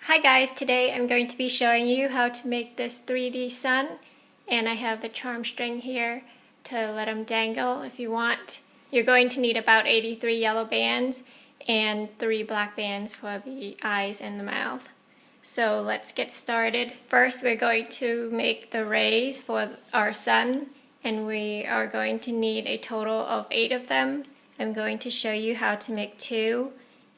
Hi guys, today I'm going to be showing you how to make this 3D sun, and I have the charm string here to let them dangle if you want. You're going to need about 83 yellow bands and 3 black bands for the eyes and the mouth. So let's get started. First we're going to make the rays for our sun, and we are going to need a total of 8 of them. I'm going to show you how to make 2,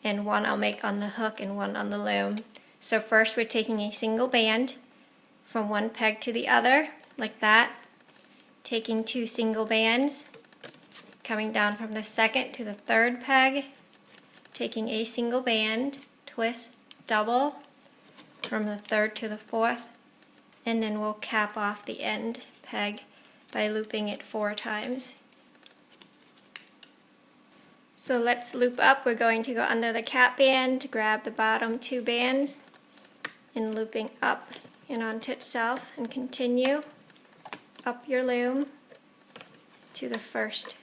and 1 I'll make on the hook and 1 on the loom. So first we're taking a single band from one peg to the other, like that. Taking 2 single bands, coming down from the second to the third peg, taking a single band, twist, double, from the third to the fourth, and then we'll cap off the end peg by looping it 4 times. So let's loop up. We're going to go under the cap band, grab the bottom 2 bands, and looping up and onto itself, and continue up your loom to the first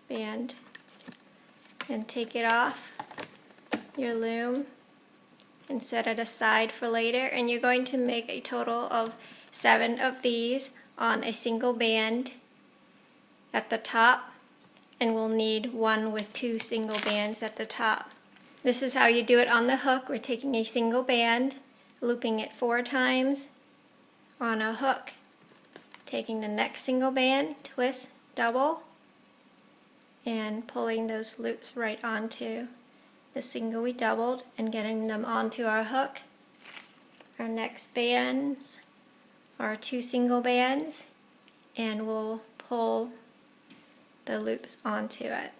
band, and take it off your loom and set it aside for later. And you're going to make a total of 7 of these on a single band at the top, and we'll need 1 with 2 single bands at the top. This is how you do it on the hook. We're taking a single band, looping it 4 times on a hook, taking the next single band, twist, double, and pulling those loops right onto the single we doubled and getting them onto our hook. Our next bands are 2 single bands, and we'll pull the loops onto it.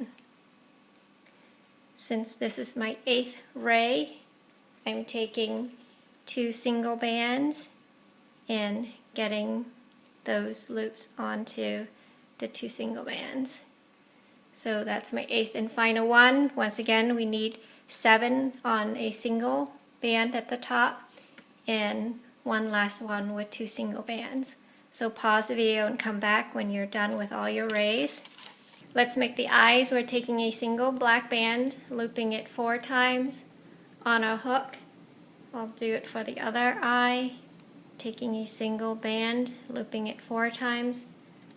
Since this is my 8th ray, I'm taking 2 single bands and getting those loops onto the 2 single bands. So that's my 8th and final one. Once again, we need 7 on a single band at the top and 1 last one with 2 single bands. So pause the video and come back when you're done with all your rays. Let's make the eyes. We're taking a single black band, looping it 4 times on a hook. I'll do it for the other eye, taking a single band, looping it 4 times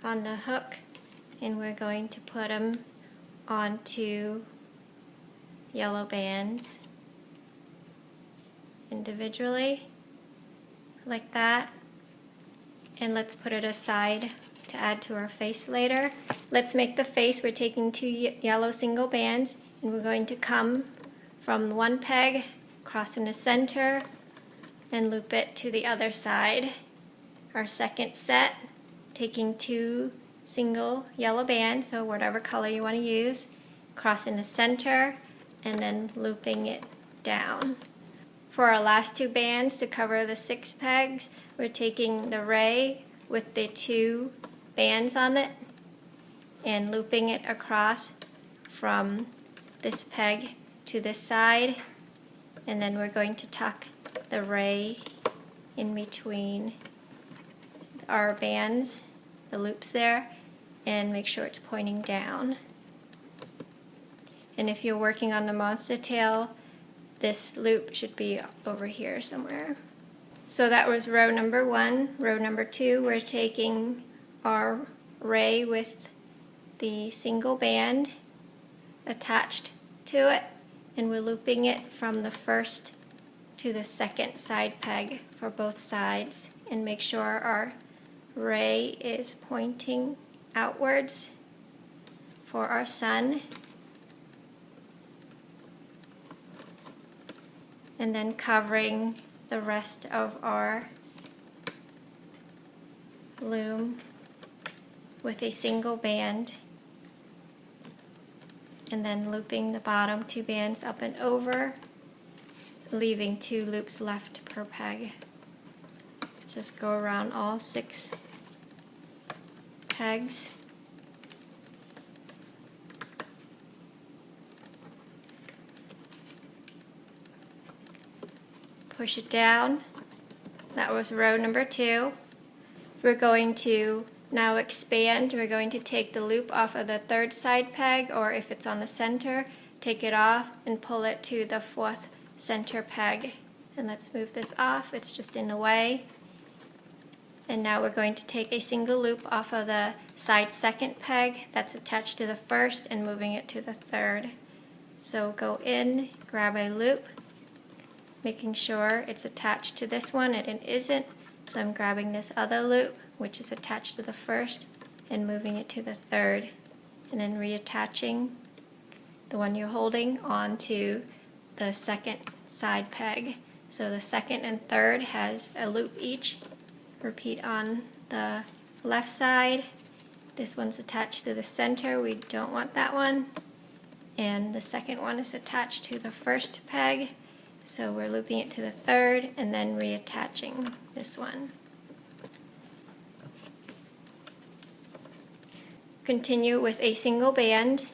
on the hook, and we're going to put them onto yellow bands individually, like that. And let's put it aside to add to our face later. Let's make the face. We're taking 2 yellow single bands, and we're going to come from one peg, cross in the center, and loop it to the other side. Our second set, taking 2 single yellow bands, so whatever color you want to use, cross in the center, and then looping it down. For our last 2 bands to cover the 6 pegs, we're taking the ray with the 2 bands on it and looping it across from this peg to this side, and then we're going to tuck the ray in between our bands, the loops there, and make sure it's pointing down. And if you're working on the monster tail, this loop should be over here somewhere. So that was row number 1. Row number 2, we're taking our ray with the single band attached to it, and we're looping it from the first to the second side peg for both sides, and make sure our ray is pointing outwards for our sun. And then covering the rest of our loom with a single band, and then looping the bottom 2 bands up and over, leaving 2 loops left per peg. Just go around all 6 pegs. Push it down. That was row number 2. We're going to now expand. We're going to take the loop off of the 3rd side peg, or if it's on the center, take it off and pull it to the 4th center peg And let's move this off, it's just in the way. And now we're going to take a single loop off of the side second peg that's attached to the first and moving it to the third. So go in, grab a loop, making sure it's attached to this one, and it isn't. So I'm grabbing this other loop, which is attached to the first, and moving it to the third, and then reattaching the one you're holding onto the second side peg. So the second and third has a loop each. Repeat on the left side. This one's attached to the center, we don't want that one. And the second one is attached to the first peg. So we're looping it to the third and then reattaching this one. Continue with a single band.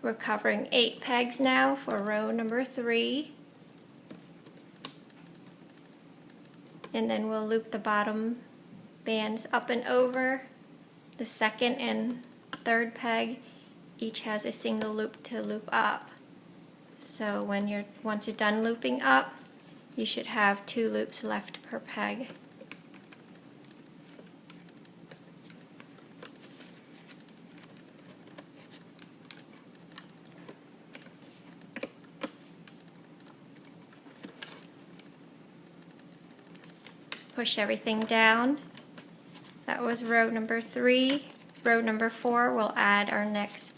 We're covering 8 pegs now for row number 3. And then we'll loop the bottom bands up and over. The second and third peg each has a single loop to loop up. So once you're done looping up, you should have 2 loops left per peg. Push everything down. That was row number 3. Row number 4, we'll add our next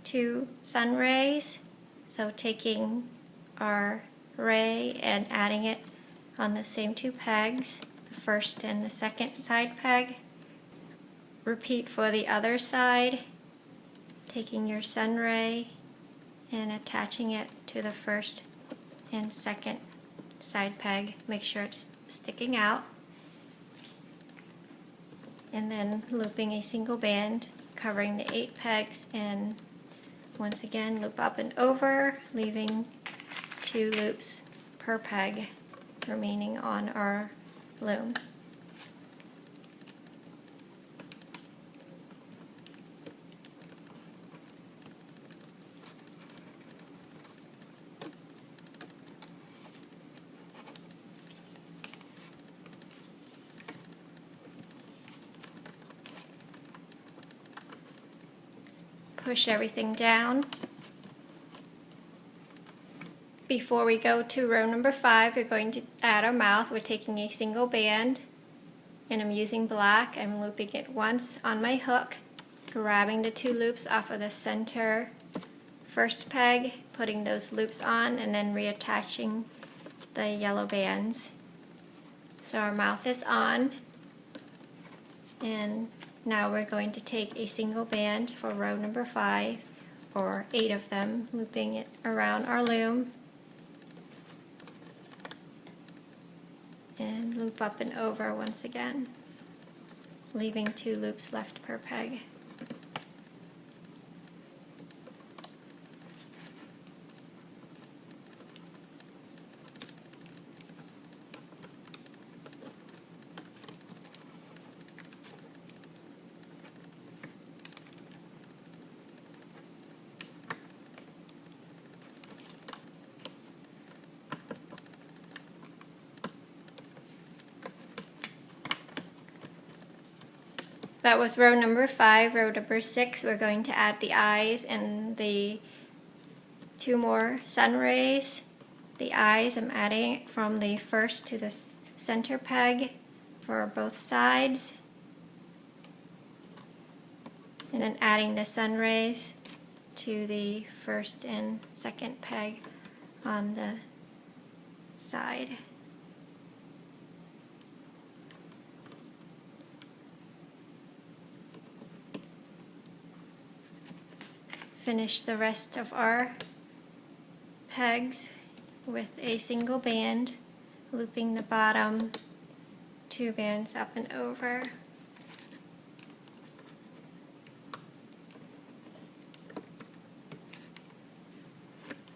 2 sun rays. So taking our ray and adding it on the same 2 pegs, the first and the second side peg. Repeat for the other side, taking your sun ray and attaching it to the first and second side peg. Make sure it's sticking out. And then looping a single band, covering the 8 pegs, and once again loop up and over, leaving 2 loops per peg remaining on our loom. Push everything down. Before we go to row number 5, we're going to add our mouth. We're taking a single band, and I'm using black. I'm looping it once on my hook, grabbing the 2 loops off of the center first peg, putting those loops on, and then reattaching the yellow bands. So our mouth is on, and now we're going to take a single band for row number 5, or 8 of them, looping it around our loom, and loop up and over once again, leaving 2 loops left per peg. That was row number 5. Row number 6, we're going to add the eyes and the 2 more sun rays. The eyes, I'm adding it from the first to the center peg for both sides, and then adding the sun rays to the first and second peg on the side. Finish the rest of our pegs with a single band, looping the bottom 2 bands up and over.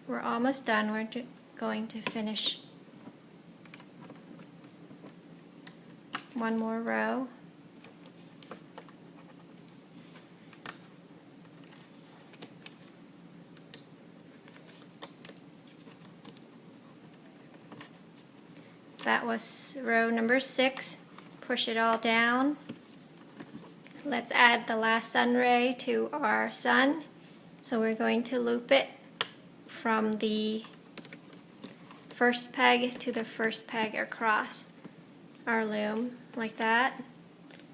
We're almost done. We're going to finish one more row. was row number 6. Push it all down. Let's add the last sun ray to our sun. So we're going to loop it from the first peg to the first peg across our loom, like that.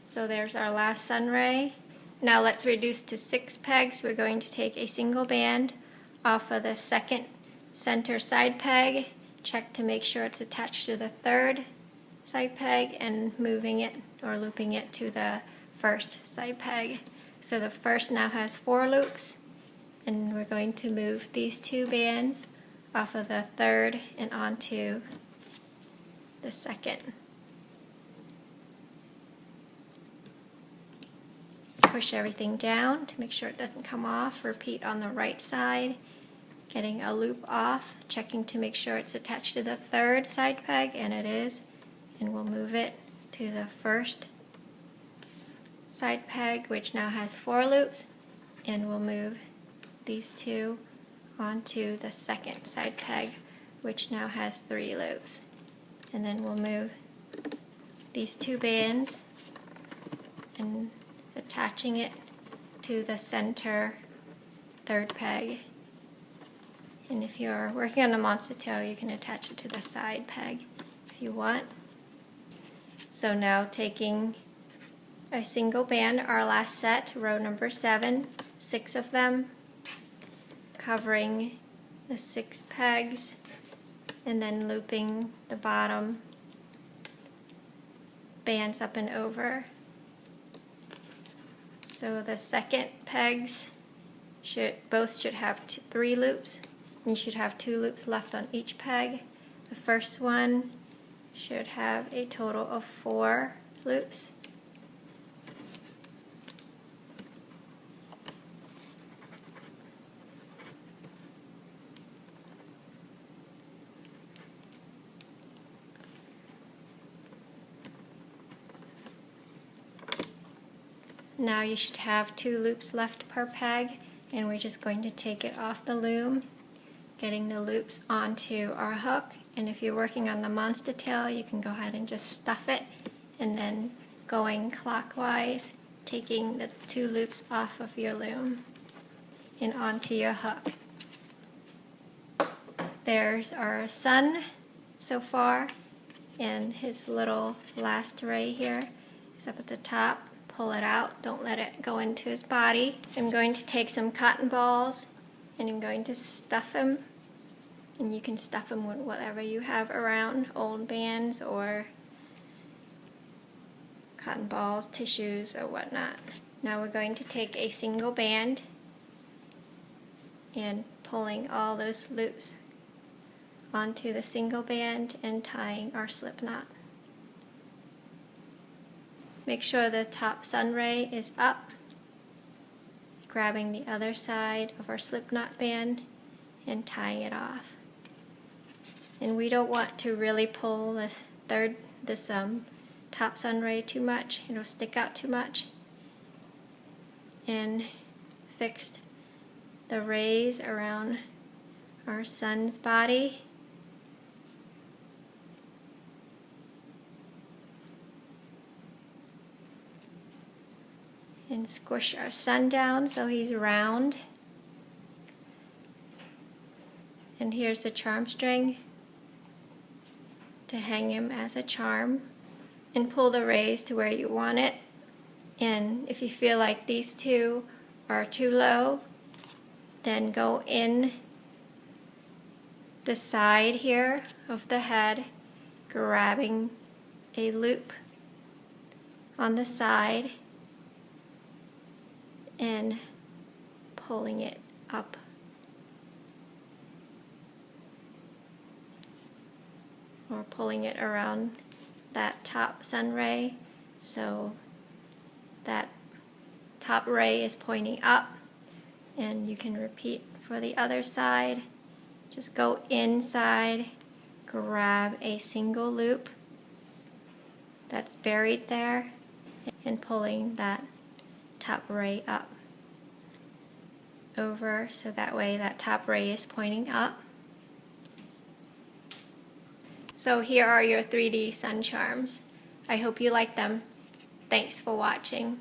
So there's our last sun ray. Now let's reduce to 6 pegs. We're going to take a single band off of the second center side peg, check to make sure it's attached to the third side peg, and moving it or looping it to the first side peg. So the first now has 4 loops, and we're going to move these 2 bands off of the third and onto the second. Push everything down to make sure it doesn't come off. Repeat on the right side, getting a loop off, checking to make sure it's attached to the third side peg, and it is, and we'll move it to the first side peg, which now has 4 loops, and we'll move these 2 onto the second side peg, which now has 3 loops. And then we'll move these 2 bands and attaching it to the center third peg. And if you're working on the monster tail, you can attach it to the side peg if you want. So now taking a single band, our last set, row number 7, 6 of them, covering the 6 pegs, and then looping the bottom bands up and over. So the second pegs both should have 3 loops, and you should have 2 loops left on each peg. The first one should have a total of 4 loops. Now you should have 2 loops left per peg, and we're just going to take it off the loom, getting the loops onto our hook. And if you're working on the monster tail, you can go ahead and just stuff it, and then going clockwise, taking the 2 loops off of your loom and onto your hook. There's our sun so far, and his little last ray here is up at the top. Pull it out, don't let it go into his body. I'm going to take some cotton balls and I'm going to stuff him, and you can stuff him with whatever you have around, old bands or cotton balls, tissues or whatnot. Now we're going to take a single band and pulling all those loops onto the single band and tying our slip knot. Make sure the top sun ray is up, grabbing the other side of our slip knot band and tying it off. And we don't want to really pull this top sun ray too much, it'll stick out too much. And fixed the rays around our sun's body. And squish our sun down so he's round. And here's the charm string to hang him as a charm. And pull the rays to where you want it. And if you feel like these 2 are too low, then go in the side here of the head, grabbing a loop on the side and pulling it up. Or pulling it around that top sun ray so that top ray is pointing up, and you can repeat for the other side. Just go inside, grab a single loop that's buried there, and pulling that top ray up over so that way that top ray is pointing up. So here are your 3D sun charms. I hope you like them. Thanks for watching.